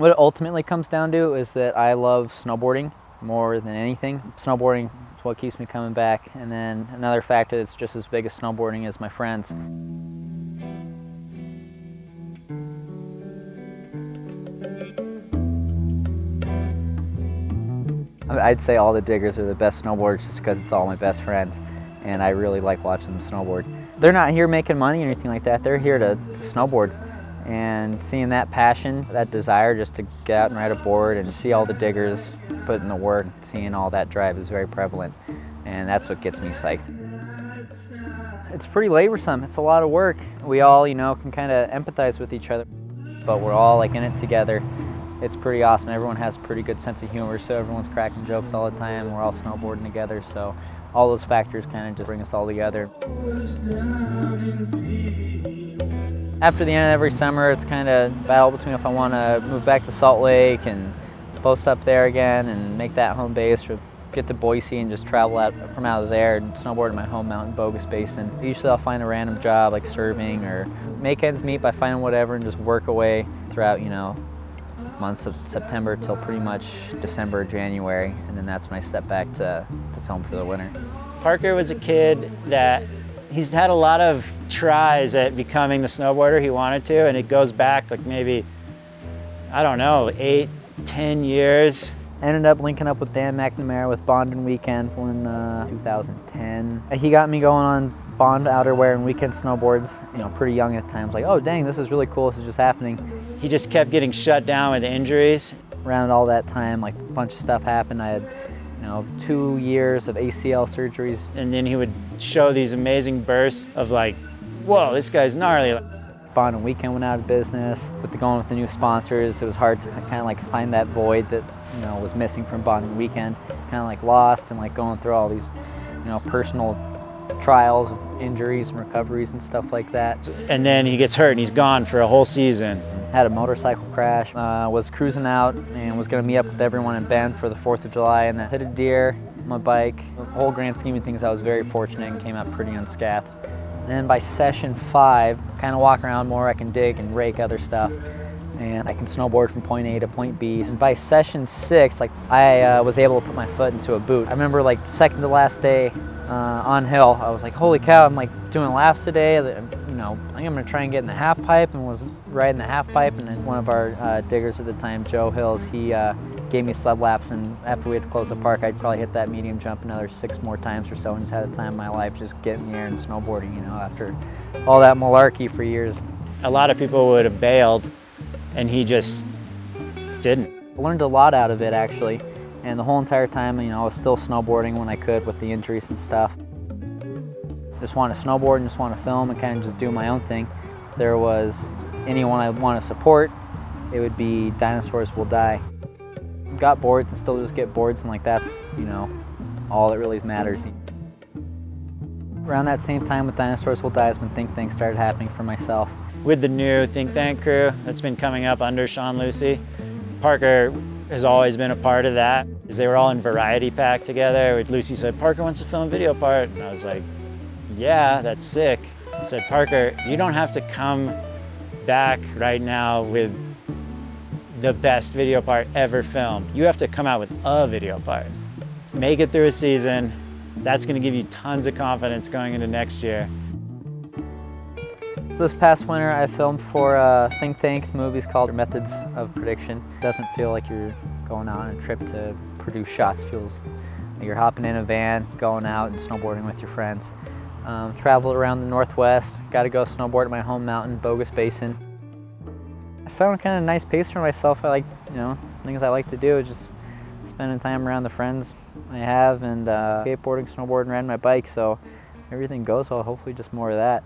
What it ultimately comes down to is that I love snowboarding more than anything. Snowboarding is what keeps me coming back, and then another factor that's just as big as snowboarding is my friends. I'd say all the diggers are the best snowboarders just because it's all my best friends, and I really like watching them snowboard. They're not here making money or anything like that. They're here to snowboard, and seeing that passion, that desire just to get out and ride a board and see all the diggers put in the work, seeing all that drive is very prevalent, and that's what gets me psyched. It's pretty laborsome. It's a lot of work. We all, can kind of empathize with each other, but we're all like in it together. It's pretty awesome. Everyone has a pretty good sense of humor, so everyone's cracking jokes all the time. We're all snowboarding together, so all those factors kind of just bring us all together. After the end of every summer, it's kind of battle between if I want to move back to Salt Lake and post up there again and make that home base, or get to Boise and just travel from out of there and snowboard at my home mountain, Bogus Basin. Usually I'll find a random job like serving or make ends meet by finding whatever and just work away throughout, months of September till pretty much December, January, and then that's when I step back to film for the winter. Parker was a kid that he's had a lot of tries at becoming the snowboarder he wanted to, and it goes back like maybe, I don't know, 8, 10 years. I ended up linking up with Dan McNamara with Bond and Weekend in 2010. He got me going on Bond outerwear and weekend snowboards, pretty young at times. Like, oh dang, this is really cool, this is just happening. He just kept getting shut down with injuries. Around all that time, like a bunch of stuff happened. I had 2 years of ACL surgeries. And then he would show these amazing bursts of like, whoa, this guy's gnarly. Bond and Weekend went out of business. Going with the new sponsors, it was hard to kind of like find that void that was missing from Bond and Weekend. It's kind of like lost and like going through all these personal trials of injuries and recoveries and stuff like that. And then he gets hurt and he's gone for a whole season. Had a motorcycle crash, was cruising out and was going to meet up with everyone in Bend for the 4th of July, and I hit a deer on my bike. The whole grand scheme of things, I was very fortunate and came out pretty unscathed. And then by session 5, kind of walk around more, I can dig and rake other stuff, and I can snowboard from point A to point B. And by session 6, I was able to put my foot into a boot. I remember the second to last day on hill, I was like, holy cow, I'm doing laps today. I think I'm gonna try and get in the half pipe, and was riding the half pipe, and then one of our diggers at the time, Joe Hills, he gave me sled laps, and after we had to close the park, I'd probably hit that medium jump another 6 more times or so, and just had a time of my life just getting in the air and snowboarding, after all that malarkey for years. A lot of people would have bailed, and he just didn't. I learned a lot out of it, actually, and the whole entire time, I was still snowboarding when I could with the injuries and stuff. Just want to snowboard and just want to film and kind of just do my own thing. If there was anyone I want to support, it would be Dinosaurs Will Die. Got boards and still just get boards, and that's, all that really matters. Around that same time with Dinosaurs Will Die is when Think Tank started happening for myself. With the new Think Tank crew that's been coming up under Sean Lucy, Parker has always been a part of that. They were all in Variety Pack together. Lucy said, Parker wants to film a video part, and I was like, yeah, that's sick. I said, Parker, you don't have to come back right now with the best video part ever filmed. You have to come out with a video part. Make it through a season. That's gonna give you tons of confidence going into next year. This past winter, I filmed for Think Tank. The movie's called Methods of Prediction. It doesn't feel like you're going out on a trip to produce shots. It feels like you're hopping in a van, going out and snowboarding with your friends. Traveled around the Northwest, got to go snowboard at my home mountain, Bogus Basin. I found kind of a nice pace for myself. I like, things I like to do is just spending time around the friends I have, and skateboarding, snowboarding, riding my bike, so everything goes well, hopefully just more of that.